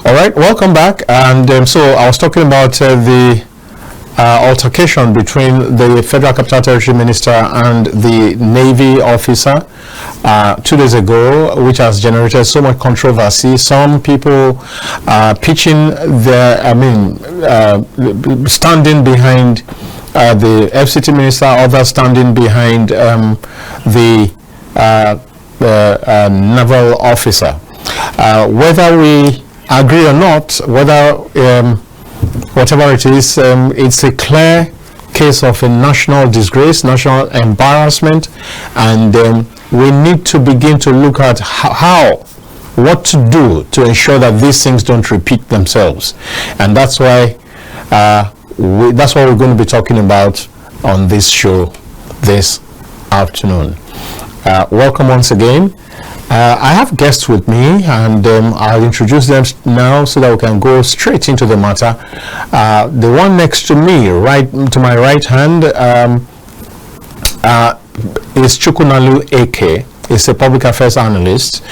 All right, welcome back. And so I was talking about the altercation between the Federal Capital Territory Minister and the Navy officer 2 days ago, which has generated so much controversy. Some people pitching their, standing behind the FCT Minister, others standing behind the naval officer. Whether we agree or not, whether whatever it is, it's a clear case of a national disgrace, national embarrassment, and we need to begin to look at what to do to ensure that these things don't repeat themselves. And that's why that's what we're going to be talking about on this show this afternoon. Welcome once again. I have guests with me, and I'll introduce them now so that we can go straight into the matter. The one next to me, right to my right hand, is Chukwunalu Eke. He's a public affairs analyst.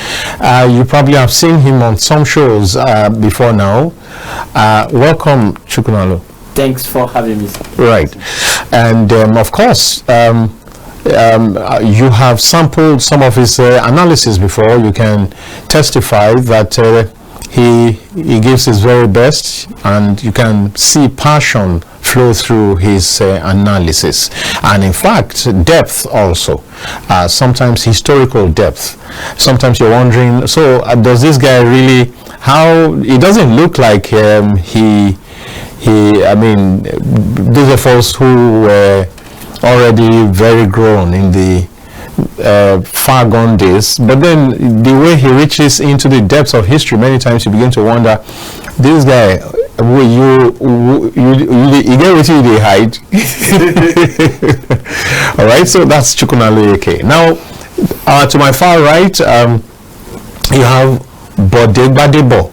You probably have seen him on some shows before now. Welcome, Chukwunalu. Thanks for having me. Right. And of course, you have sampled some of his analysis before. You can testify that he gives his very best, and you can see passion flow through his analysis, and in fact depth also, sometimes historical depth. Sometimes you're wondering, so does this guy really, how it doesn't look like those of us who were already very grown in the far gone days, but then the way he reaches into the depths of history, many times you begin to wonder, this guy, you get what you hide. All right, so that's Chukwunalu Eke. Now, to my far right, you have Bode Gbadebo.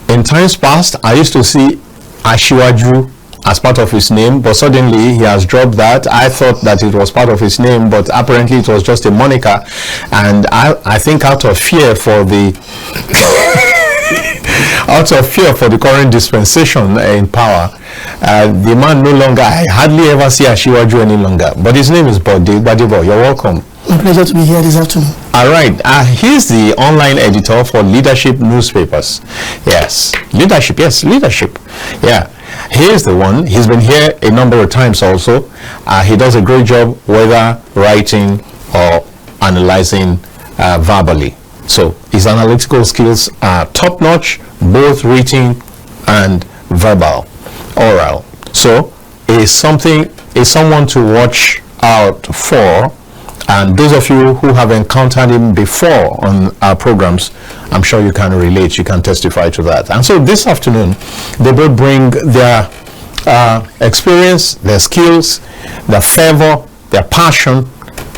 In times past, I used to see Ashiwaju as part of his name, but suddenly he has dropped that. I thought that it was part of his name, but apparently it was just a moniker, and I think out of fear for the current dispensation in power, the man no longer, I hardly ever see Ashiwaju any longer, but his name is Bode Gbadebo. You're welcome. My pleasure to be here this afternoon. All right. He's the online editor for Leadership newspapers. Yes, Leadership. Yes, Leadership. Yeah, he's the one. He's been here a number of times also. He does a great job, whether writing or analyzing verbally. So his analytical skills are top-notch, both written and verbal, oral. So is someone to watch out for. And those of you who have encountered him before on our programs, I'm sure you can relate, you can testify to that. And so this afternoon, they both bring their experience, their skills, their fervor, their passion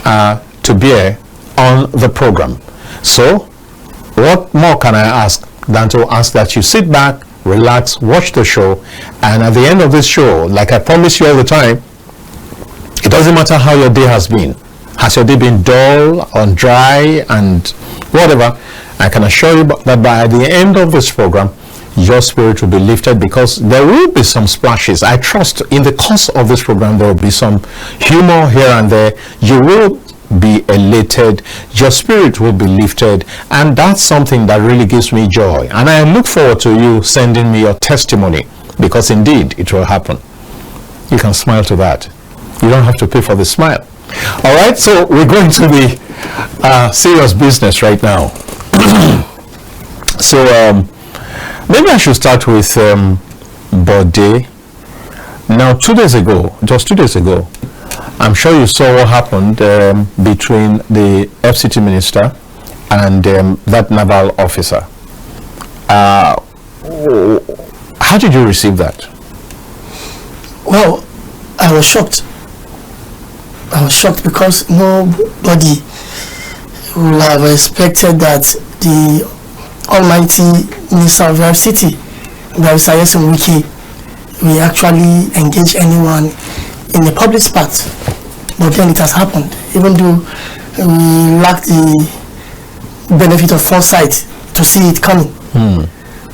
to bear on the program. So what more can I ask than to ask that you sit back, relax, watch the show, and at the end of this show, like I promise you all the time, it doesn't matter how your day has been. Has your day been dull or dry and whatever, I can assure you that by the end of this program, your spirit will be lifted, because there will be some splashes. I trust in the course of this program, there will be some humor here and there. You will be elated, your spirit will be lifted, and that's something that really gives me joy. And I look forward to you sending me your testimony, because indeed it will happen. You can smile to that. You don't have to pay for the smile. All right, so we're going to the serious business right now. So maybe I should start with Bode. Now, 2 days ago, just 2 days ago, I'm sure you saw what happened between the FCT minister and that naval officer. How did you receive that? Well, I was shocked. I was shocked because nobody would have expected that the almighty Minister of FCT, Barrister Wike, will actually engage anyone in the public spot. But then it has happened, even though we lack the benefit of foresight to see it coming.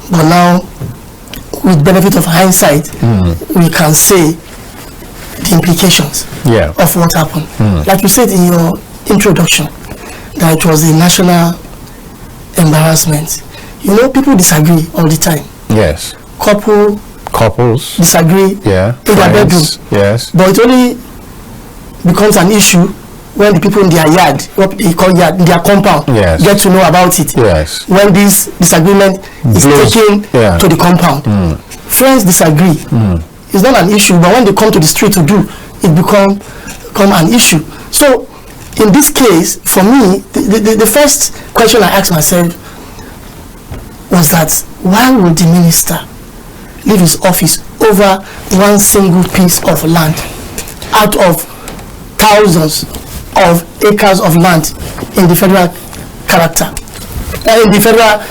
But now, with benefit of hindsight, we can say the implications of what happened. Like you said in your introduction, that it was a national embarrassment. You know, people disagree all the time. Yes. Couples disagree in their bedroom. Yes. But it only becomes an issue when the people in their yard, what they call yard, their compound, get to know about it. Yes. When this disagreement is taken to the compound. Friends disagree. It's not an issue, but when they come to the street to do, it become an issue. So in this case, for me, the first question I asked myself was that why would the minister leave his office over one single piece of land out of thousands of acres of land in the federal character, in the federal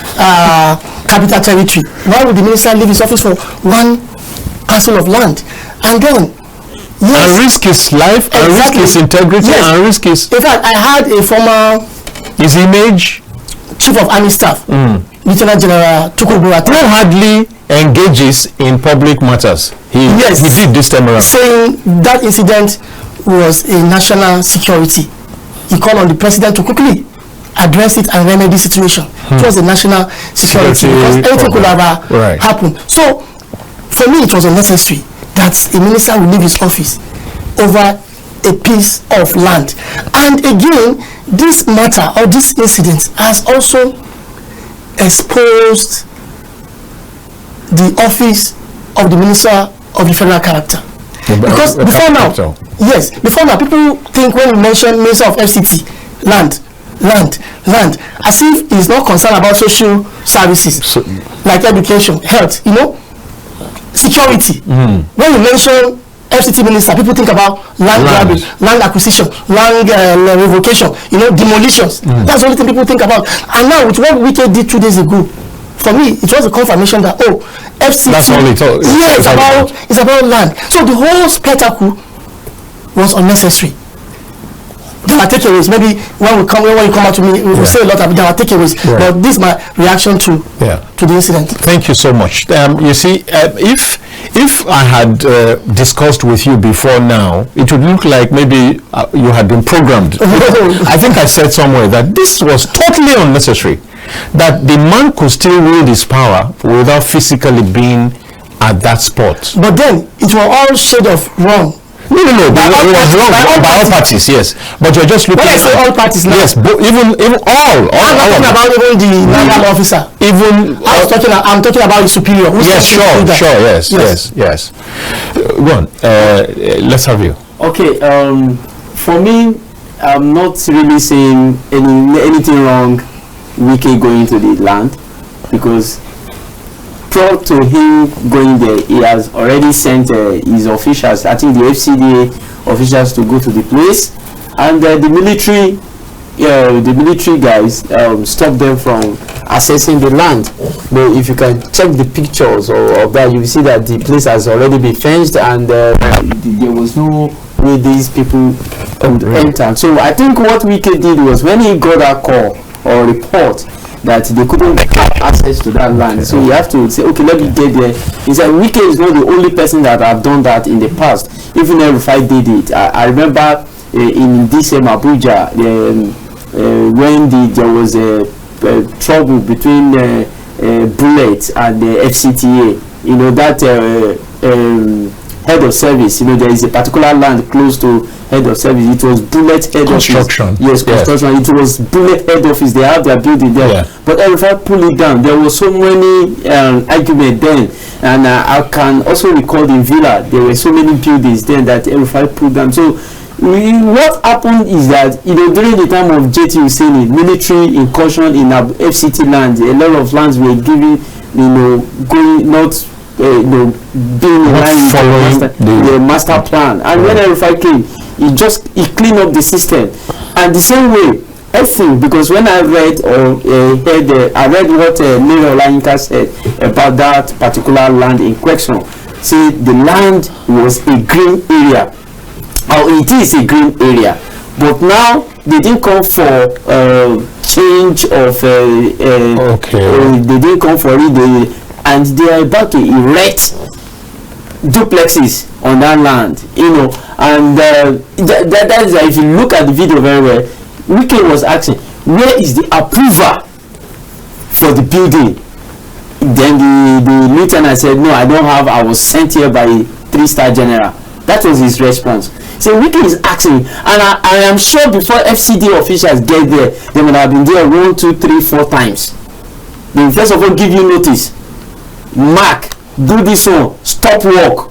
capital territory? Why would the minister leave his office for one parcel of land? And then and risk his life, and risk his integrity, and risk his... In fact, I had a former... his image? Chief of Army Staff, Lieutenant General Tukurubura, who hardly engages in public matters. He did this time around. Saying that incident was a national security. He called on the president to quickly address it and remedy the situation. It was a national security because anything could have happened. So, for me, it was unnecessary that a minister will leave his office over a piece of land. And again, this matter or this incident has also exposed the office of the minister of the federal character. Because before now, people think when you mention minister of FCT, land, as if he's not concerned about social services like education, health, security. When you mention FCT minister, people think about land grabbing, land acquisition, land revocation, demolitions. That's the only thing people think about. And now with what Wike did 2 days ago, for me, it was a confirmation that FCT, that's all it's about land. So the whole spectacle was unnecessary. There are takeaways. Maybe when you come out to me, we will say a lot of there are takeaways. But this is my reaction to the incident. Thank you so much. You see, if I had discussed with you before now, it would look like maybe you had been programmed. I think I said somewhere that this was totally unnecessary. That the man could still wield his power without physically being at that spot. But then it was all shade of wrong. No. It was wrong by all parties, yes. But you're just looking at... When I say all parties now... Yes, but even all. I'm not talking about even the naval officer. I'm talking about the superior. Yes, sure, yes. Go on. Let's have you. Okay, for me, I'm not really saying anything wrong Wike going to the land, because prior to him going there, he has already sent his officials, I think the FCDA officials, to go to the place, and the military guys stopped them from accessing the land. But if you can check the pictures of that, you will see that the place has already been fenced, and there was no way these people could enter. So I think what Wike did was, when he got that call or report that they couldn't have access to that land, so you have to say, okay, let me get there. He said Wike is not the only person that have done that in the past. Even if I did it, I remember in this Abuja, when there was trouble between Bullet and the FCTA, that head of service, there is a particular land close to head of service. It was Bullet head construction. Office. Yes, construction. It was Bullet head office. They have their building there. But if I pull it down, there was so many arguments then, and I can also recall in Villa there were so many buildings then that if I pulled down. So what happened is that during the time of JT Hussein, military incursion in FCT land, a lot of lands were given, going not. Being in line with the master plan, and when RFI came, he cleaned up the system. And the same way, everything, because when I read I read what Mayor Olayinka said about that particular land in question. See, the land was a green area, or it is a green area, But now they didn't come for change of they didn't come for it, and they are about to erect duplexes on that land, you know. And that is, if you look at the video very well, Wike was asking, where is the approval for the building? Then the lieutenant said, no, I don't have, I was sent here by a 3-star general. That was his response. So Wike is asking, and I am sure before FCD officials get there, they would have been there 1, 2, 3, 4 times. They will first of all give you notice, mark, do this one, stop work.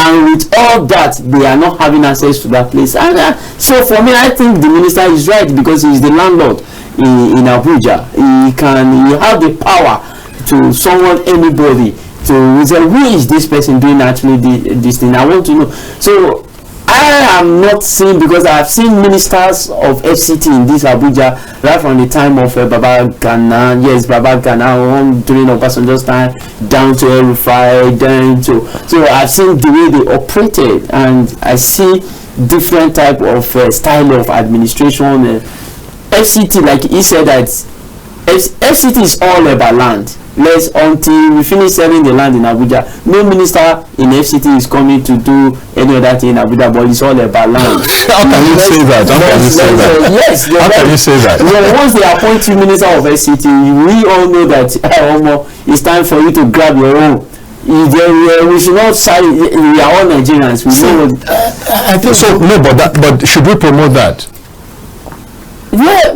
And with all that, they are not having access to that place. And so for me, I think the minister is right, because he is the landlord in Abuja. He have the power to summon anybody to say, who is this person doing actually this thing? I want to know. So I am not seeing, because I have seen ministers of FCT in this Abuja right from the time of Baba Ghana, Baba Ghana, during Obasanjo's time, down to El-Rufai, down to, so I've seen the way they operated, and I see different type of style of administration. FCT, like he said, that FCT is all about land. Until we finish selling the land in Abuja, no minister in FCT is coming to do any other thing in Abuja, but it's all about land. How can you say that? How can you say that? Yes. How can you say that? Well, once they appoint you minister of FCT, we all know that it's time for you to grab your own. We should not say we are all Nigerians. We know. I think so. No, but should we promote that? Yeah.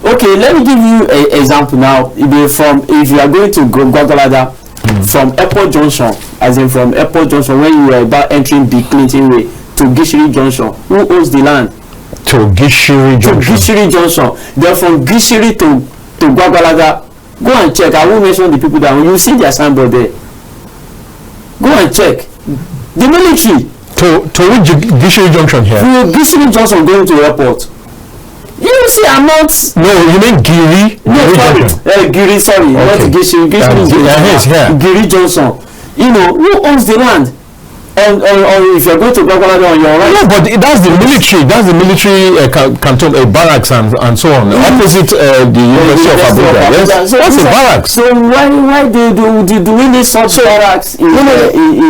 Okay, let me give you an example now. If you are going to Gwagwalada, from Airport Junction, as in from Airport Junction, when you are about entering the Clinton Way to Gishiri Junction, who owns the land? To Gishiri Junction. Then from Gishiri to Gwagwalada, go and check. I won't mention the people down. You see their signboard there. Go and check. The military. To which Gishiri Junction here? To Gishiri Junction going to airport. You see, I'm not. No, you mean Giri? No, sorry. Giri, sorry. Okay. Not Gishiri. Giri Johnson. You know, who owns the land? Or if you're going to Gwagwalada on your right. No, but that's the military. That's the military canton, barracks and so on. Opposite the University of Abuja. Yes. So that's a barracks. So why do we need such barracks in a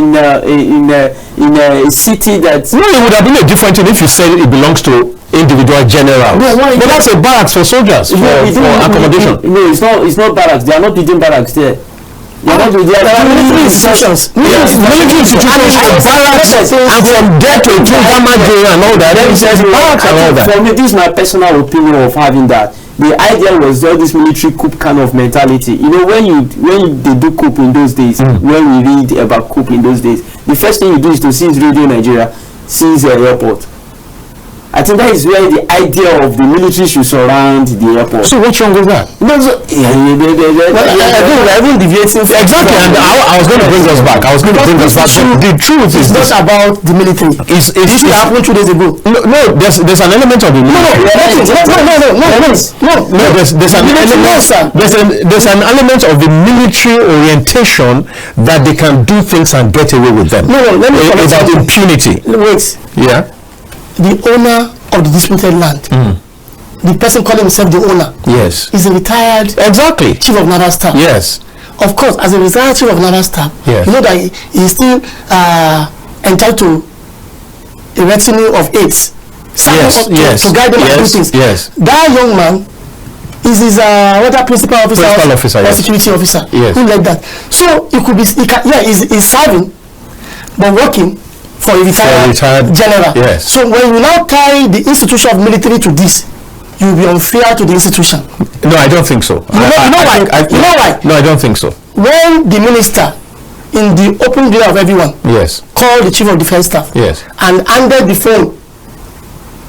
city that? No, it would have been a different thing if you said it belongs to individual generals. No, but that's a barracks for soldiers for accommodation. No, it's not barracks. They are not building barracks there. They are military institutions. Military institutions have barracks, and from there to Gamade and all that. Barracks and all that. For me, this is my personal opinion of having that. The idea was all this military coup kind of mentality. You know, when they do coup in those days, when we read about coup in those days, the first thing you do is to seize Radio Nigeria, seize the airport. I think that is where the idea of the military should surround the airport. So what's wrong with that? No, so I think deviating. Exactly, and I was going to bring us back. The truth is not about the military. It's happened 2 days ago. No, there's an element of the military. There's an element of the military orientation that they can do things and get away with them. Let me about impunity. Wait. Yeah. The owner of the disputed land, the person calling himself the owner, yes, is a retired chief of naval staff. Yes. Of course, as a retired chief of naval staff, yes, you know that he is still entitled to a retinue of aides. To guide them and do things. Yes. That young man is his principal officer or security officer. Yes. Who like that. So it could be he's serving but working for a retired general. Yes. So when you now tie the institution of military to this, you will be unfair to the institution. No, I don't think so. You know why? No, I don't think so. When the minister, in the open view of everyone, yes, called the chief of defense staff, yes, and handed the phone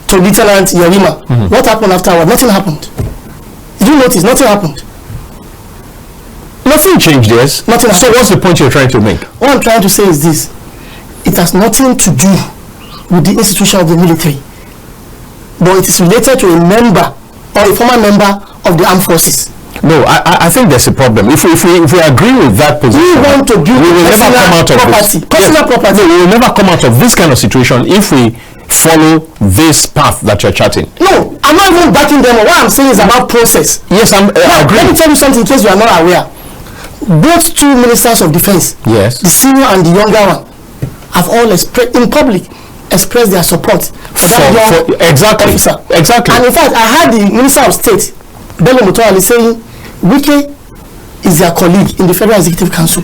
to Lieutenant Yerima, what happened afterward? Nothing happened. Did you notice? Nothing happened. Nothing changed, yes. Nothing happened. So what's the point you're trying to make? What I'm trying to say is this. It has nothing to do with the institution of the military, but it is related to a member or a former member of the armed forces. No, I think there's a problem. If we agree with that position, we want to build personal property. No, we will never come out of this kind of situation if we follow this path that you're charting. No, I'm not even backing them. What I'm saying is about process. Yes, I agree. Let me tell you something in case you are not aware. Both two ministers of defense, yes, the senior and the younger one, have all in public expressed their support for that young officer. Exactly. And in fact, I heard the Minister of State, Bello Mutuali, saying Wike is their colleague in the Federal Executive Council.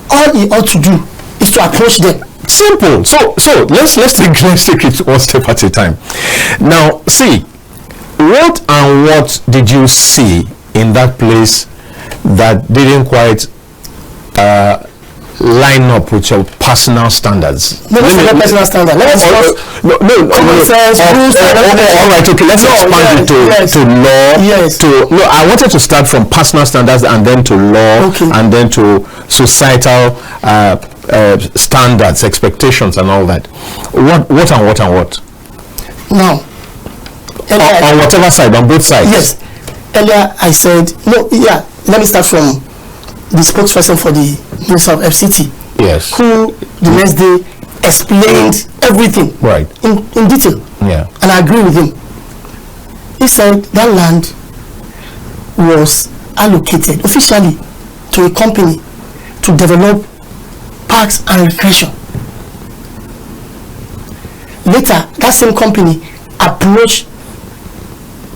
All he ought to do is to approach them. Simple. So let's take it one step at a time. Now, see, what did you see in that place that didn't quite line up with your personal standards? No, personal standard. Let's all right, okay, let's expand it to law. Yes. I wanted to start from personal standards and then to law, okay, and then to societal standards, expectations, and all that. What? Now, on whatever side, on both sides. Yes. Earlier I said no. Yeah. Let me start from the spokesperson for the Minister of FCT. Yes. Who the next day explained everything. Right. In detail. Yeah. And I agree with him. He said that land was allocated officially to a company to develop parks and recreation. Later, that same company approached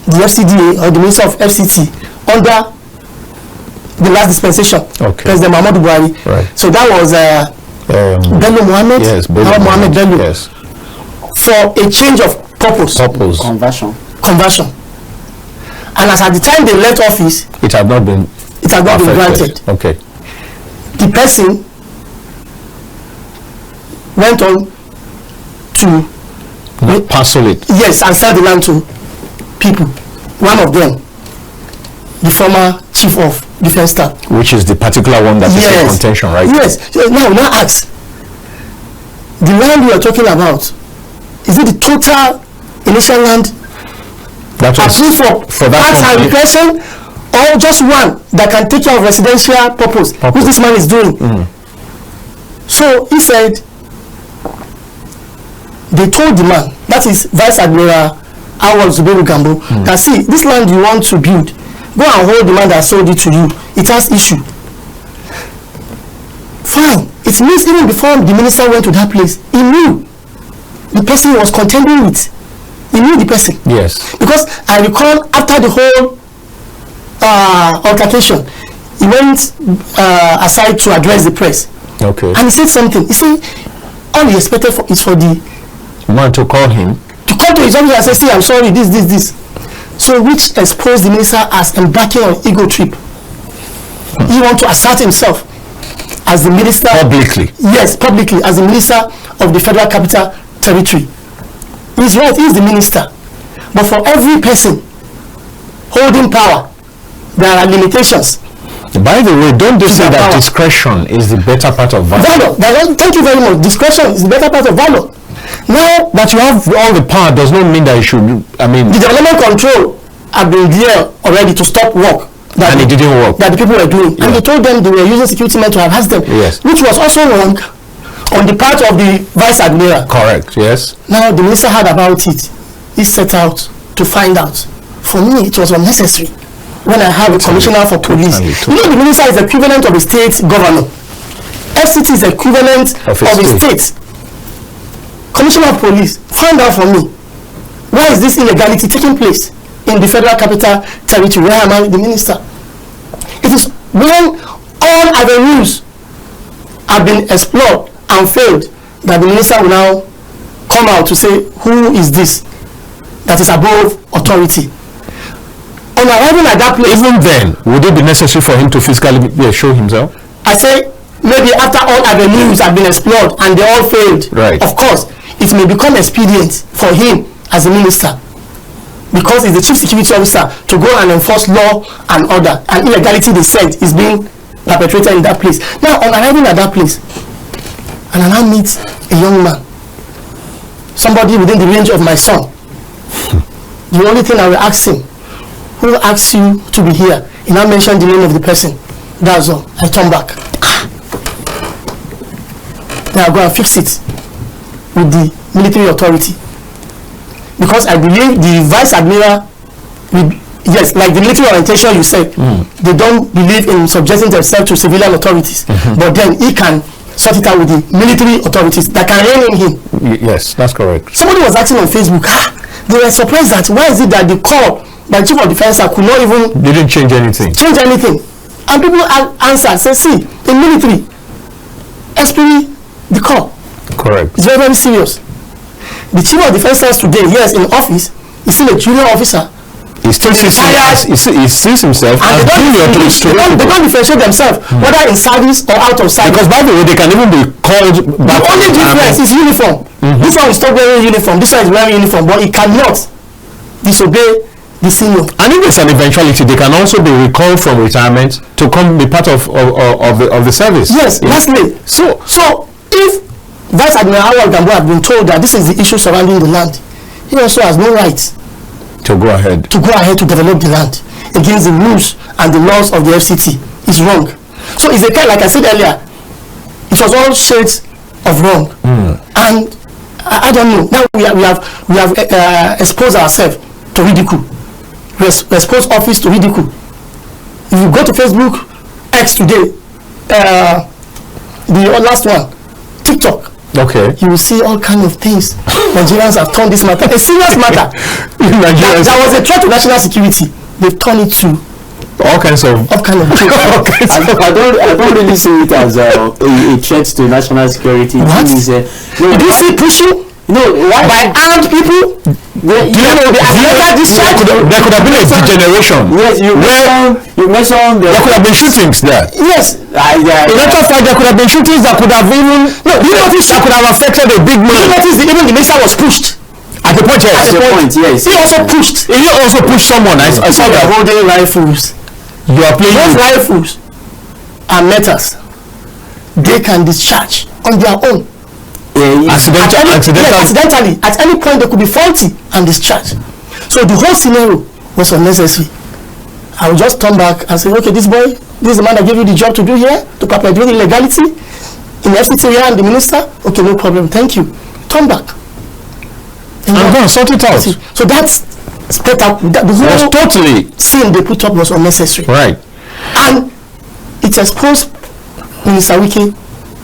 the FCDA or the Minister of FCT under the last dispensation, okay, President Muhammadu Buhari. Right. So that was Bello Muhammad. Yes, Muhammad Bello. Yes. For a change of purpose. Conversion. And as at the time they left office, it had not been granted. Okay. The person went on to parcel it. Yes, and sell the land to people. One of them, the former chief of defense staff, which is the particular one that is in contention, right? Yes. Now ask, the land we are talking about, is it the total initial land that was approved for that parks and recreation, or just one that can take care of residential purpose, which this man is doing? So he said they told the man, that is Vice Admiral Awal Zubairu Gambo, that see, this land you want to build, go and hold the man that sold it to you. It has issue. Fine. It means even before the minister went to that place, he knew the person he was contending with. He knew the person. Yes. Because I recall after the whole altercation, he went aside to address the press. Okay. And he said something. He said all he expected is for the man to call him. To come to his office and say, see, I'm sorry, this. So which exposed the minister as embarking on ego trip. He want to assert himself as the minister publicly. Yes, publicly, as the minister of the Federal Capital Territory. He's right, he's the minister. But for every person holding power, there are limitations. By the way, don't they say that discretion is the better part of valor? Thank you very much. Discretion is the better part of valor. Now that you have all the power does not mean that you should. I mean, the development control have been there already to stop work. And it didn't work. That the people were doing. Yeah. And they told them they were using security men to harass them. Yes. Which was also wrong on the part of the Vice Admiral. Correct, yes. Now the minister heard about it. He set out to find out. For me, it was unnecessary. When I have a commissioner for police. You know, the minister is the equivalent of a state governor. FCT is the equivalent of a state. Commissioner of police, find out for me, why is this illegality taking place in the Federal Capital Territory? Where am I, the minister? It is when all avenues have been explored and failed that the minister will now come out to say, who is this that is above authority? On arriving at that place, even then, would it be necessary for him to physically show himself? I say, maybe after all avenues have been explored and they all failed, right. Of course, it may become expedient for him as a minister, because he's the chief security officer, to go and enforce law and order, and illegality, they said, is being perpetrated in that place. Now, on arriving at that place, and I now meet a young man, somebody within the range of my son. The only thing I will ask him, who asks you to be here? He now mentioned the name of the person. That's all. I turn back. Then I go and fix it with the military authority. because I believe the vice admiral, yes, like the military orientation you said, they don't believe in subjecting themselves to civilian authorities, but then he can sort it out with the military authorities that can rein in him. Yes, that's correct. Somebody was asking on Facebook, they were surprised that why is it that the call by chief of defense could not even Didn't change anything. and people answered, say, see, the military expedite the call. Correct. It's very, very serious. The chief of defense says today, yes, in office, he's still a junior officer. He still sees himself And as junior to they don't differentiate themselves, whether in service or out of service. Because by the way, they can even be called back. The only difference is uniform. This one will stop wearing uniform, this one is wearing uniform, but he cannot disobey the senior. And if there's an eventuality, they can also be recalled from retirement to come be part of the service. Yes, lastly, so if Vice Admiral Awal Gambo had been told that this is the issue surrounding the land, he also has no right to go ahead to develop the land against the rules and the laws of the FCT. Is wrong. So it's a kind, like I said earlier, it was all shades of wrong. And I don't know. Now we have exposed ourselves to ridicule. We expose office to ridicule. If you go to Facebook, X today, the last one, TikTok. Okay. You will see all kinds of things. Nigerians have turned this matter a serious matter. That was a threat to national security. They've turned it to all kinds of I don't really see it as a threat to national security. What? Did you see pushing? No, why? By armed people? There could have been a degeneration. Yes, you mentioned there could have been shootings there. Yes. In actual fact, there could have been shootings that could have even that could have affected a big man. Even the minister was pushed. At the point, yes. He also pushed. He also pushed someone. I saw that. Holding rifles. You are playing. Those rifles are metals. They can discharge on their own. Accidentally, at any point they could be faulty and discharged. So the whole scenario was unnecessary. I will just turn back and say, okay, this is the man that gave you the job to do here, to perpetuate illegality in FCT here and the minister. Okay, no problem, thank you. Turn back. And go and sort it out. So that's spectacular. The whole totally scene they put up was unnecessary. Right. And it exposed Minister Wike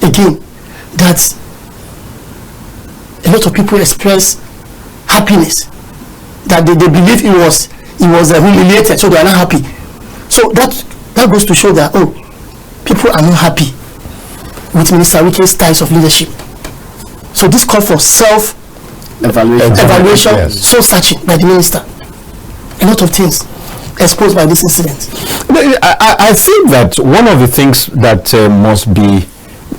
again that a lot of people express happiness that they believe he was humiliated, so they are not happy. So that goes to show that people are not happy with Minister Wike's styles of leadership. So this call for self-evaluation, yes. so searching by the minister. A lot of things exposed by this incident. I think that one of the things that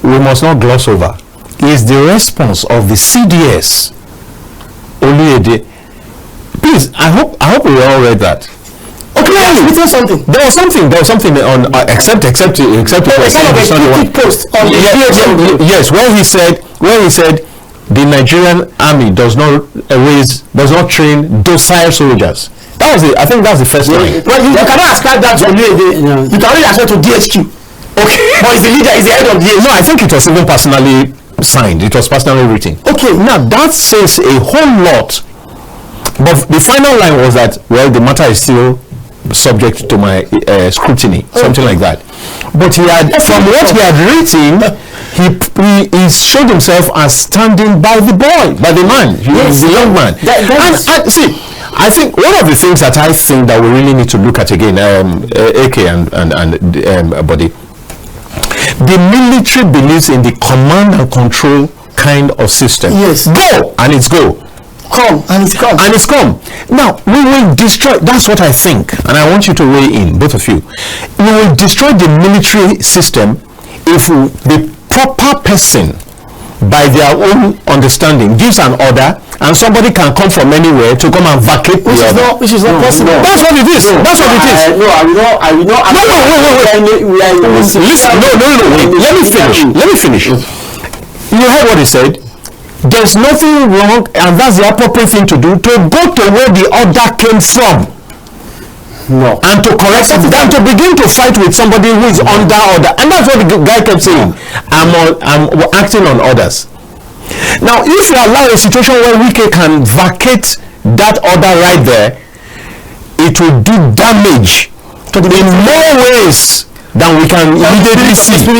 we must not gloss over is the response of the CDS. Please, I hope we all read that. Okay, there was something on except post on yes, where he said the Nigerian army does not train docile soldiers. I think that's the first line. Well, you cannot ascribe that to you can only ascribe to DHQ. Okay, but is the head of DHQ. No, I think it was even personally signed. It was personally written. Okay, now that says a whole lot. But the final line was that, well, the matter is still subject to my scrutiny, something like that. But from what he had written, he showed himself as standing by the man, the young man. I think one of the things that I think that we really need to look at again, AK and Body, the military believes in the command and control kind of system. Yes. Go, and it's go. Come, and it's come. And it's come. Now, we will destroy, that's what I think, and I want you to weigh in, both of you. We will destroy the military system if the proper person, by their own understanding, gives an order, and somebody can come from anywhere to come and vacate the order. Which is not possible. No. That's what it is. That's what it is. Listen, wait. Let me finish. You heard what he said? There's nothing wrong, and that's the appropriate thing to do, to go to where the order came from. No. And to correct it, than to begin to fight with somebody who is under order. And that's what the guy kept saying. I'm acting on orders. Now, if you allow a situation where Wike can vacate that order right there, it will do damage in more ways than we can immediately see. To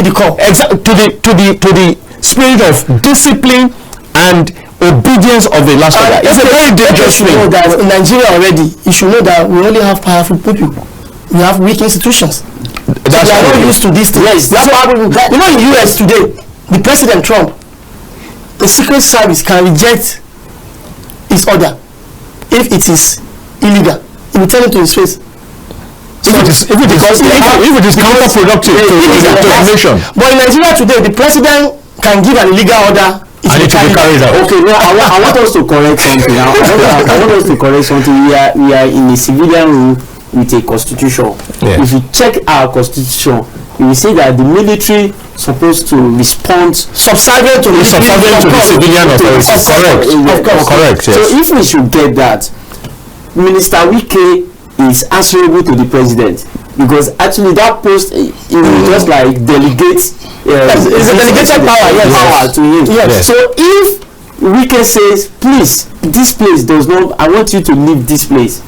the spirit of discipline and obedience of the last order. It's a very dangerous thing. In Nigeria already, you should know that we only have powerful people. We have weak institutions. That's so we are not used to these things. Yes, that's what happened. You know, in the US today, the President Trump, the Secret Service can reject his order if it is illegal. He will tell it to his face. If it is counterproductive to the nation. But in Nigeria today, the president can give an illegal order. And it will be carried out. Okay, no, I want us to correct something. I want us to correct something. We are in a civilian rule with a constitution. Yes. If you check our constitution, you will see that the military supposed to respond subservient to the civilian authorities. Correct. Yes. So if we should get that, Minister Wike is answerable to the president, because actually that post is just like delegates. It's a delegated power to him. Yes. So if Wike says, please, this place does not, I want you to leave this place,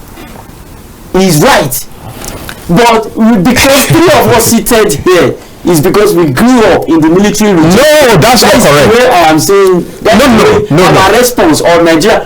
he's right. But because three of us seated here is because we grew up in the military regime. No, that's not correct. Where I am saying that our response or Nigeria,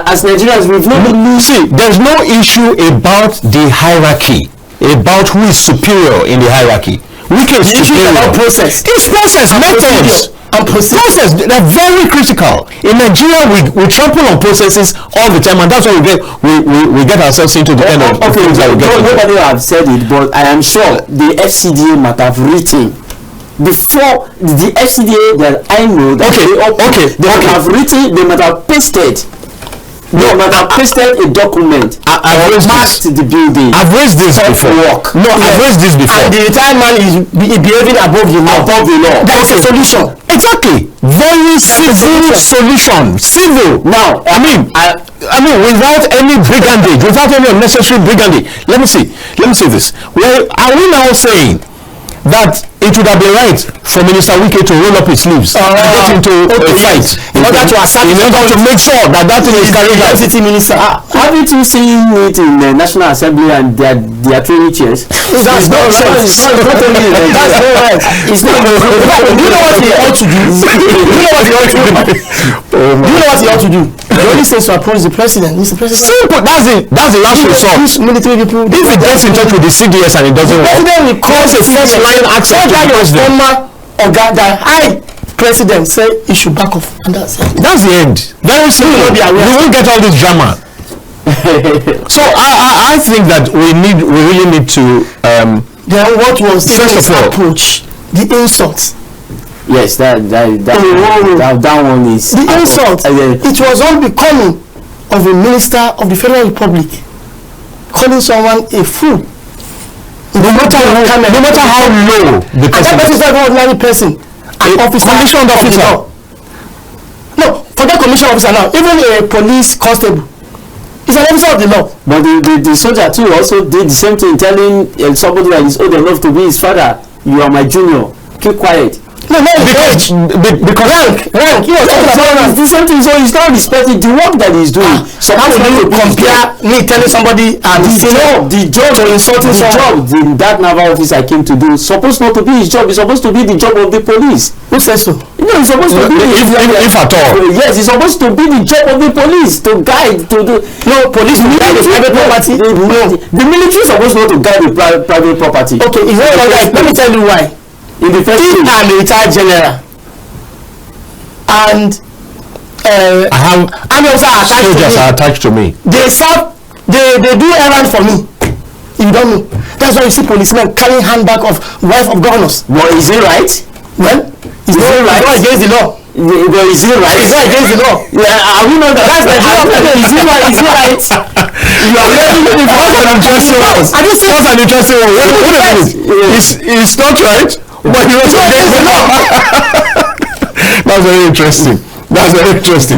as Nigerians, we've not been. See, there's no issue about the hierarchy, about who is superior in the hierarchy. We can superior about process. It's process, methods. And process, they're very critical. In Nigeria, we trample on processes all the time, and that's why we get ourselves into the end of things that we get. Nobody have said it, but I am sure the FCDA might have written before the FCDA that I know. That they might have written. They might have pasted. They might have pasted a document. I've raised the building. I've raised this before. I've raised this before. And the retired man is behaving above the law. That's a solution. Exactly. Very civil solution. Civil. Now, I mean, without any brigandage, without any unnecessary brigandage. Let me see this. Well, are we now saying that it would have been right for Minister Wike to roll up his sleeves and get into a fight in order to make sure that thing is carried out? City minister, haven't you seen it in the National Assembly and their training chairs? That's not right. That's not right. It's not. Do you know what he ought to do? He only says to approach the president. Mr. President. Simple. That's the last resort. Military people. If he gets in touch with the CDS and it doesn't work, the president will call a first line access to the president. President said he should back off, and that's the end. Very simple. We won't get all this drama. So I think that we really need to. Then what was his approach? The insult. Yes, that one is the insult. It was unbecoming of a minister of the Federal Republic calling someone a fool. No matter how low the person. And that person is not an ordinary person. An officer. Commissioned officer. No, forget commissioned officer now. Even a police constable. He's an officer of the law. But the soldier too also did the same thing, telling somebody that is old enough to be his father, you are my junior, keep quiet. No, because rank. He was it's the same thing, so he's not respecting the work that he's doing. So how do you compare me telling somebody the job in that naval office I came to do supposed not to be his job. It's supposed to be the job of the police. Who says so? No, it's supposed to be if at all. Yes, it's supposed to be the job of the police to guide to do. No, police will guide the private property. The military is supposed not to guide the private property. Okay, is that right? Let me tell you why. In the first place, I'm a retired general, and I have soldiers attached to me. They do errands for me. You don't know. That's why you see policemen carrying handbag of wife of governors. Well, is it right? Well, it's not right. It's not against the law. Well, is it right? It's not against the law. Yeah, we know that. That's the is it right? You are making it an interesting one. I just say an interesting one. Wait a minute. It's not right. But you also against the law. That's very interesting.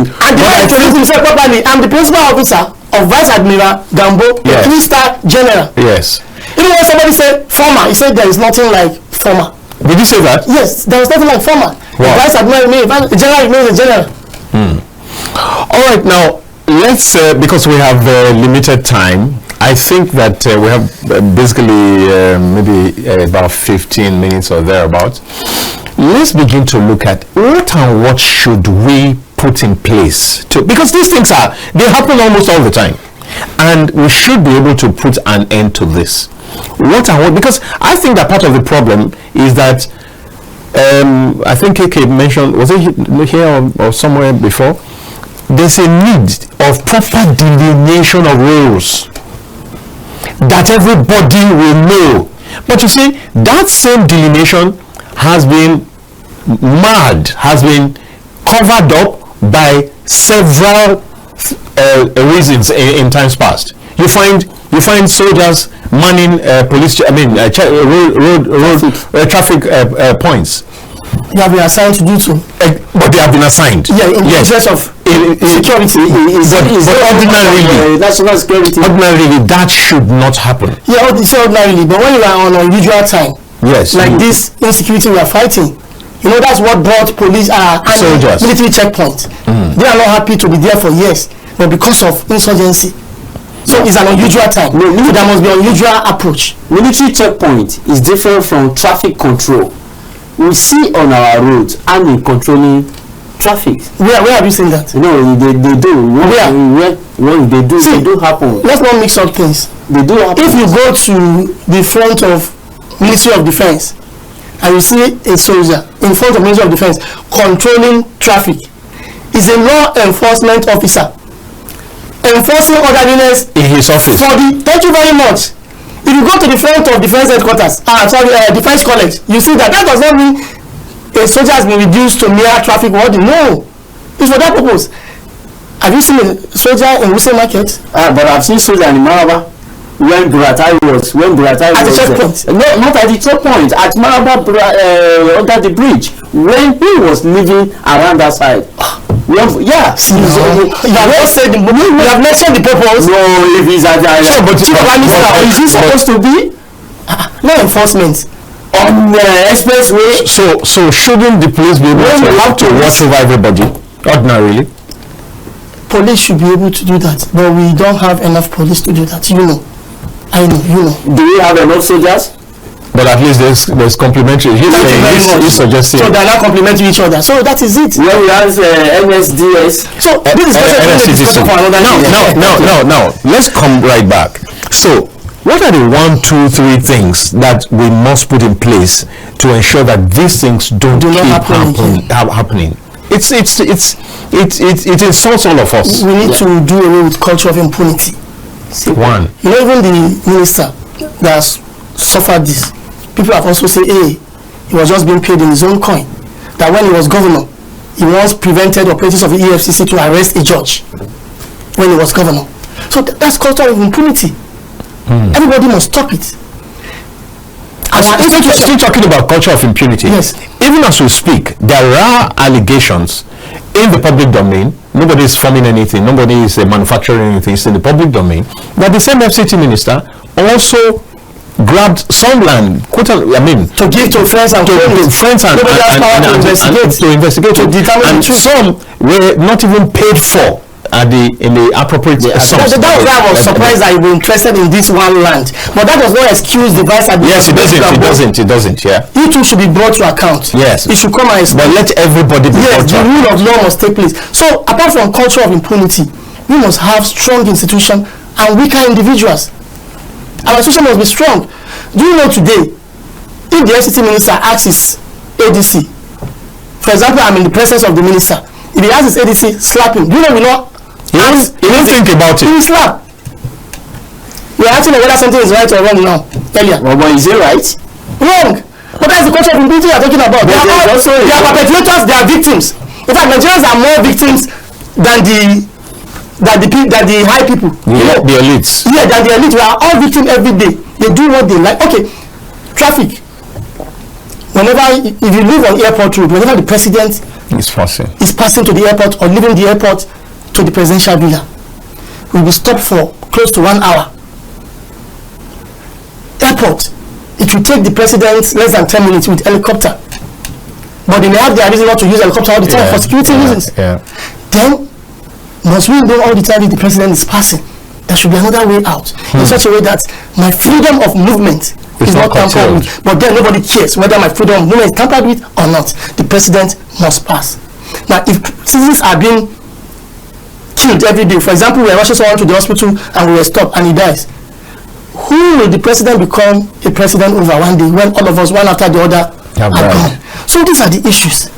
And the right to use himself properly. I'm the principal officer of Vice Admiral Gambo, a 3-star general. Yes. Even when somebody said former, he said there is nothing like former. Did you say that? Yes, there was nothing like former. Wow. Vice Admiral, the general remains a general. All right, now let's because we have limited time. I think that we have basically maybe about 15 minutes or thereabouts. Let's begin to look at what should we put in place because these things they happen almost all the time, and we should be able to put an end to this. Because I think that part of the problem is that I think KK mentioned, was it here or somewhere before, there's a need of proper delineation of roles that everybody will know. But you see, that same delineation has been covered up by several reasons in times past. You find soldiers manning traffic points. They have been assigned to do so. But they have been assigned. Yeah, in the interest of security. But ordinarily, national security. Ordinarily, that should not happen. Yeah, ordinarily. But when you are on unusual time, yes, like this insecurity we are fighting, that's what brought police and military checkpoints. They are not happy to be there for years, but because of insurgency. So it's an unusual time. No, there must be an unusual approach. Military checkpoint is different from traffic control. We see on our roads army controlling traffic. Where have you seen that? No, they do. When they do happen. Let's not mix up things. They do happen. If you go to the front of Ministry of Defense and you see a soldier in front of Ministry of Defense controlling traffic, is a law enforcement officer enforcing orderliness in his office. Thank you very much. If you go to the front of Defense Headquarters, Defense College, you see that does not mean a soldier has been reduced to mere traffic warden. No, it's for that purpose. Have you seen a soldier in Wuse Market? But I've seen soldier in Maraba when Buratai was at the checkpoint. No, not at the checkpoint. At Maraba under the bridge when he was living around that side. You have not said you have mentioned the purpose. No, if he's at the is he supposed to be law enforcement on the expressway? So shouldn't the police be able to watch over everybody ordinarily? Police should be able to do that, but we don't have enough police to do that. I know. Do we have enough soldiers? But at least there's complementary. He's suggesting. So they're not complementing each other. So that is it. When we have MSDS. So this is for another. No. Let's come right back. So what are the 1, 2, 3 things that we must put in place to ensure that these things don't keep happening? It insults all of us. We need to do away with culture of impunity. One. Even the minister that has suffered this, people have also said, he was just being paid in his own coin. That when he was governor, he once prevented operators of the EFCC to arrest a judge when he was governor. So that's culture of impunity. Everybody must stop it. Still talking about culture of impunity. Yes. Even as we speak, there are allegations in the public domain. Nobody is forming anything. Nobody is manufacturing anything. It's in the public domain. But the same FCT minister also grabbed some land, to give to friends and to investigate, to determine and some were not even paid for in the appropriate sums. That was why I was surprised that you were interested in this one land, but that does not excuse the vice admiral. Yes, it doesn't. Yeah, you too should be brought to account. Yes, it should come and explain. But let everybody be brought to account. The rule of law must take place. So apart from culture of impunity, we must have strong institutions and weaker individuals. Our institution must be strong. Do you know today, if the FCT minister asks his ADC, for example, I'm in the presence of the minister, if he asks his ADC, slap him, do you know we not? He won't think about it. He will slap. We are asking whether something is right or wrong now. Earlier. Well, but is it right? Wrong. But that's the culture of impunity we are talking about. They are perpetrators, they are victims. In fact, Nigerians are more victims than the high people. The elites. Yeah, than the elite. We are all victims every day. They do what they like. Okay, traffic. If you live on airport road, whenever the president is passing to the airport or leaving the airport to the presidential villa, will be stopped for close to 1 hour. Airport, it will take the president less than 10 minutes with helicopter. But they may have their reason not to use helicopter all the time for security reasons. Yeah. Then must we know all the time if the president is passing? There should be another way out, in such a way that my freedom of movement is not tampered with. But then nobody cares whether my freedom of movement is tampered with or not. The president must pass. Now, if citizens are being killed every day, for example, we are rushing someone to the hospital and we were stopped and he dies, who will the president become a president over one day when all of us, one after the other, are gone? So these are the issues.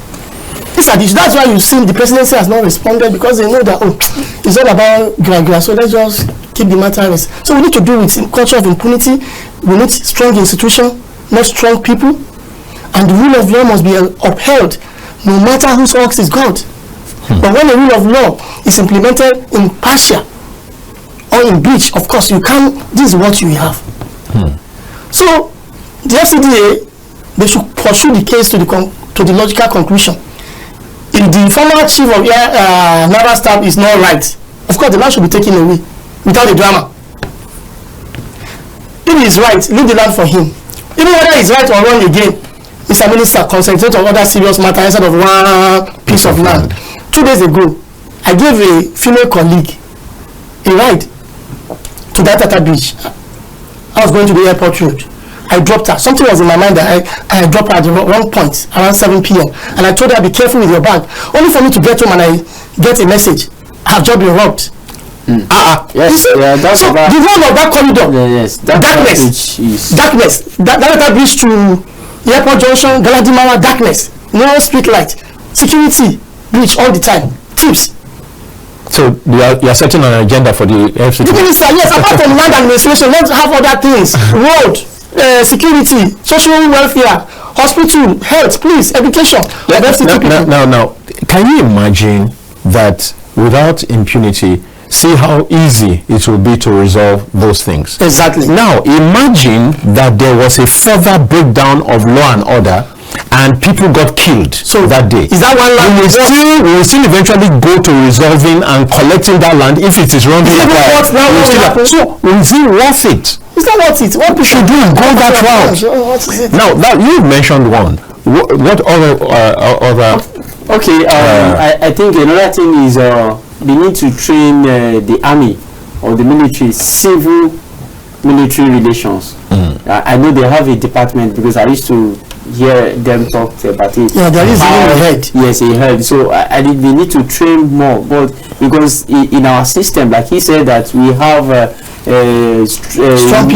These are the issues. That's why you see the presidency has not responded, because they know that, oh, it's all about gra, so let's just keep the matter rest. So we need to do with culture of impunity. We need strong institutions, not strong people, and the rule of law must be upheld no matter whose works is God. But when the rule of law is implemented in partial or in breach, of course you can't. This is what you have. So the FCDA, they should pursue the case to the logical conclusion. If the former chief of naval staff is not right, of course the land should be taken away without the drama. If he is right, leave the land for him. Even whether he's right or wrong again, Mr. Minister, concentrate on other serious matters instead of one piece of land. 2 days ago, I gave a female colleague a ride to that Tata Beach. I was going to the airport road. I dropped her. Something was in my mind that I dropped her at the wrong point around 7 p.m. And I told her, be careful with your bag. Only for me to get home and I get a message. I have just been robbed. Yes, that's so the whole of that corridor, darkness. That bridge to airport junction, Galadimara, darkness. No street light, security, breach all the time, tips. So you are setting an agenda for the FCT? The minister, yes, apart from land administration, let's have other things. Road, security, social welfare, hospital, health, police, education. Now, can you imagine that without impunity, see how easy it will be to resolve those things? Exactly. Now, imagine that there was a further breakdown of law and order and people got killed that day. Is that one land? We will still eventually go to resolving and collecting that land if it is wrongly acquired. So, is it worth it? Is that worth it? What should we go that route? Now, you've mentioned one. What other? Okay, I think another thing is they need to train the army or the military, civil military relations. I know they have a department because I used to hear them talk about it. Yeah, there is a head. Yes, a head. So I think they need to train more, but because in our system, like he said, that we have strong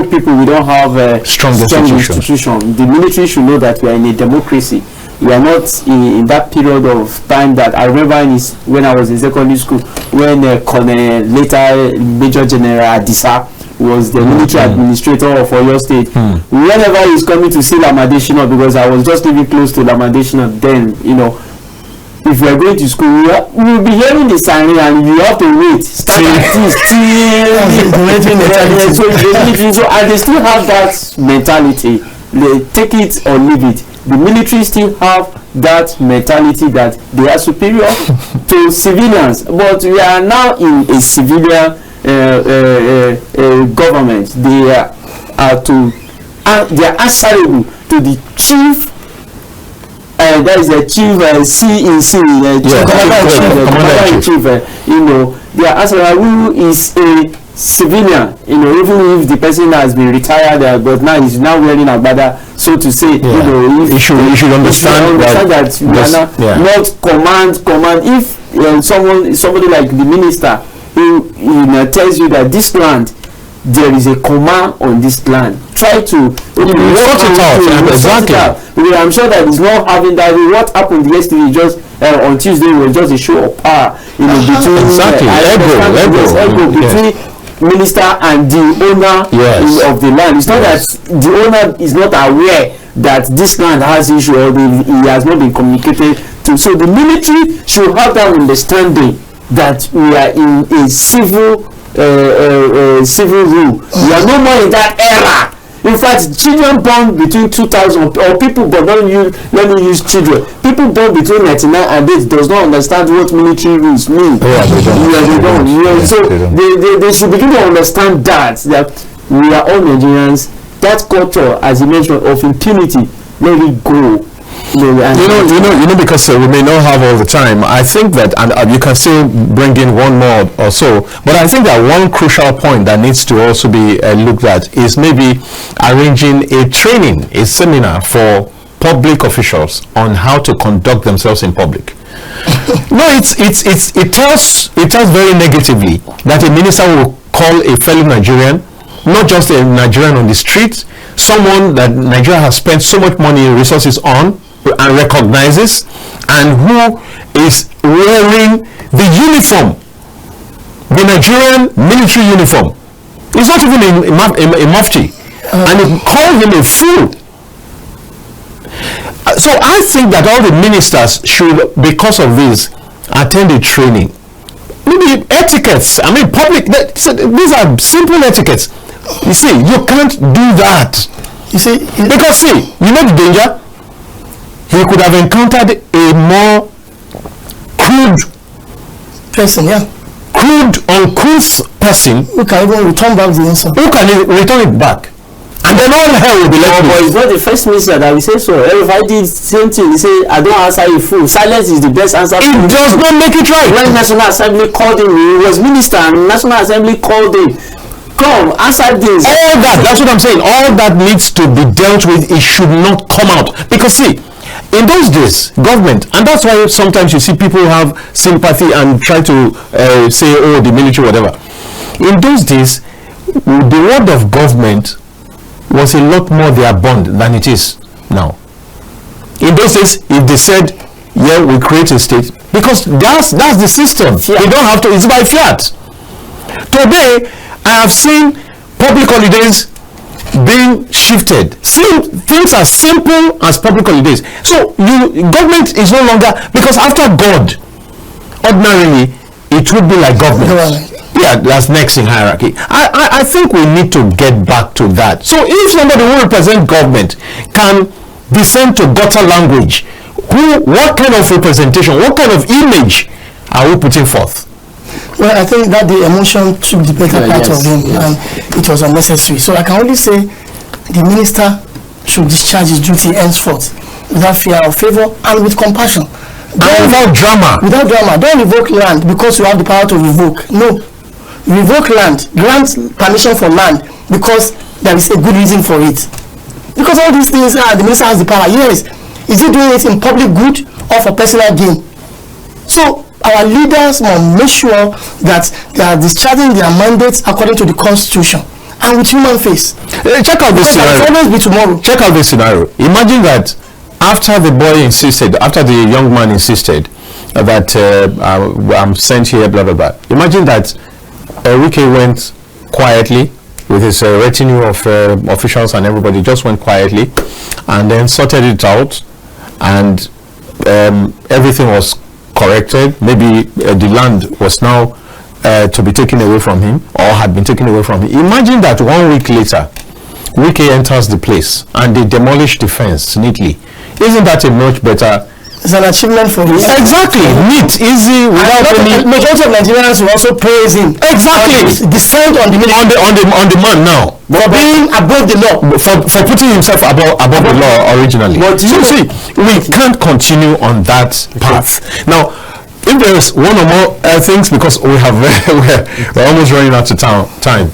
people. We don't have strong institution. The military should know that we are in a democracy. We are not in that period of time that I remember when I was in secondary school, when Colonel, later Major General Adisa was the military administrator of Oyo State. Whenever he's coming to see Lamadeshina, because I was just living close to Lamadeshina then, if we are going to school, we will be hearing the siren and you have to wait. Start at this so and they still have that mentality. They take it or leave it. The military still have that mentality that they are superior to civilians, but we are now in a civilian government. They are answerable to the chief. That is the chief commander-in-chief. They are answerable. Who is a civilian, even if the person has been retired, but now he's now wearing agbada, so to say. You should understand that we are not command. If somebody like the minister who tells you that this land, there is a command on this land, try to sort it out. Exactly. Because I'm sure that he's not having that. What happened yesterday just on Tuesday was just a show of power, between between minister and the owner of the land. It's not that the owner is not aware that this land has issue or he has not been communicated to. So the military should have that understanding that we are in a civil rule. We are no more in that era. In fact, children born between 2000 or people, but let me use children. People born between 99 and 8 does not understand what military rules mean. They don't. So they should begin to understand that we are all Nigerians. That culture, as you mentioned, of impunity, let it go. Because we may not have all the time. I think that, and you can still bring in one more or so, but I think that one crucial point that needs to also be looked at is maybe arranging a training, a seminar for public officials on how to conduct themselves in public. No, it tells very negatively that a minister will call a fellow Nigerian, not just a Nigerian on the street, someone that Nigeria has spent so much money and resources on and recognizes, and who is wearing the uniform, the Nigerian military uniform. It's not even a mufti, and you call him a fool. So I think that all the ministers should, because of this, attend a training. Maybe etiquettes. I mean, these are simple etiquettes. You see, you can't do that. You see, because you know the danger. He could have encountered a more crude person, crude, uncouth person who can even return back the insult. Who can return it back? And then all hell will be left. But it's not the first minister that will say so. If I did the same thing, he say, I don't answer you fool. Silence is the best answer. It does not make it right. When National Assembly called him, he was minister, and National Assembly called him. Come, answer this. All that's what I'm saying. All that needs to be dealt with. It should not come out. Because in those days, government, and that's why sometimes you see people have sympathy and try to say, oh, the military, whatever. In those days, the word of government was a lot more their bond than it is now. In those days, if they said, yeah, we create a state, because that's the system. You don't have to, it's by fiat. Today, I have seen public holidays being shifted. Things as simple as public holidays. So government is no longer, because after God, ordinarily, it would be like government. Yeah, that's next in hierarchy. I think we need to get back to that. So if somebody who represents government can descend to gutter language, what kind of representation, what kind of image are we putting forth? Well, I think that the emotion took the better part of him, and it was unnecessary. So I can only say the minister should discharge his duty henceforth without fear or favor and with compassion. Without drama. Without drama. Don't revoke land because you have the power to revoke. No. Revoke land. Grant permission for land because there is a good reason for it. Because all these things, the minister has the power. Yes. Is he doing it in public good or for personal gain? So our leaders must make sure that they are discharging their mandates according to the Constitution and with human face. Check out this scenario. Always be tomorrow. Check out this scenario. Imagine that after the young man insisted that I'm sent here, blah blah blah. Imagine that Wike went quietly with his retinue of officials and everybody, just went quietly and then sorted it out, and everything was corrected. Maybe the land was now to be taken away from him, or had been taken away from him. Imagine that 1 week later Wike enters the place and they demolish the fence neatly. Isn't that a much better? It's an achievement for him. Exactly, neat, easy, without any. Majority of Nigerians will also praise him. Exactly, descend on the man now for being above the law, for putting himself above the law originally. But you see, we can't continue on that path. Now, if there's one or more things, because we're almost running out of time.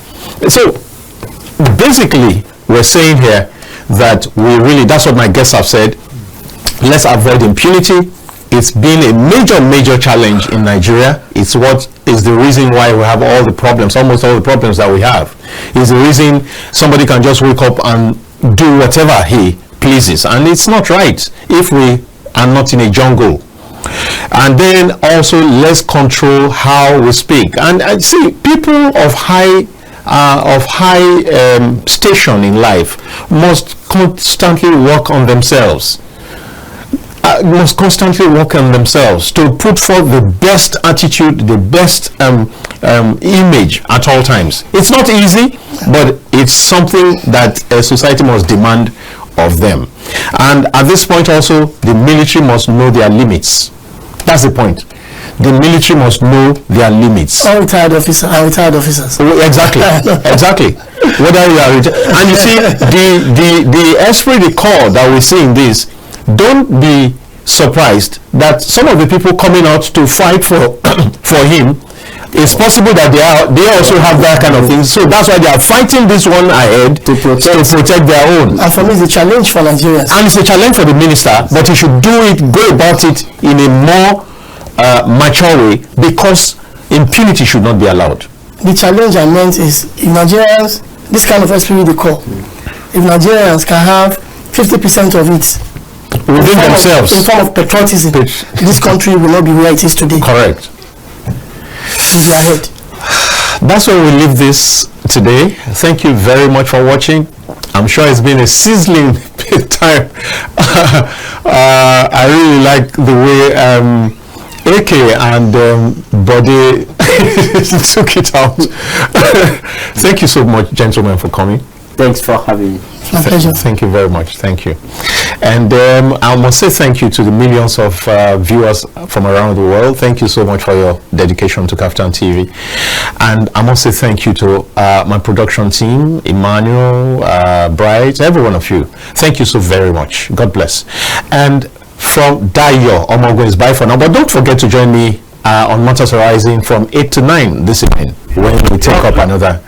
So basically, we're saying here that that's what my guests have said. Let's avoid impunity. It's been a major challenge in Nigeria. It's what is the reason why we have all the problems, almost all the problems that we have. It's the reason somebody can just wake up and do whatever he pleases, and it's not right if we are not in a jungle. And then also, let's control how we speak. And see, people of high station in life must constantly work on themselves. To put forth the best attitude, the best image at all times. It's not easy, but it's something that a society must demand of them. And at this point also, the military must know their limits. That's the point. The military must know their limits. All retired officers. Exactly. Whether you are and you see the esprit de corps that we see in this, don't be surprised that some of the people coming out to fight for for him, it's possible that they also have that kind of thing. So that's why they are fighting this one ahead to protect their own. And for me, it's a challenge for Nigerians. And it's a challenge for the minister, but he should go about it in a more mature way, because impunity should not be allowed. The challenge I meant is, if Nigerians, this kind of SPV they call, if Nigerians can have 50% of it within themselves, in form of patriotism, this country will not be where it is today. Correct. Please go ahead. That's where we leave this today. Thank you very much for watching. I'm sure it's been a sizzling time. I really like the way AK and Bode took it out. Thank you so much, gentlemen, for coming. Thanks for having me. My pleasure. Thank you very much. Thank you. And I must say thank you to the millions of viewers from around the world. Thank you so much for your dedication to Kaftan TV. And I must say thank you to my production team, Emmanuel, Bright, every one of you. Thank you so very much. God bless. And from Dayo, Omogo is bye for now. But don't forget to join me on Matters Horizon from 8 to 9 this evening, when we take up another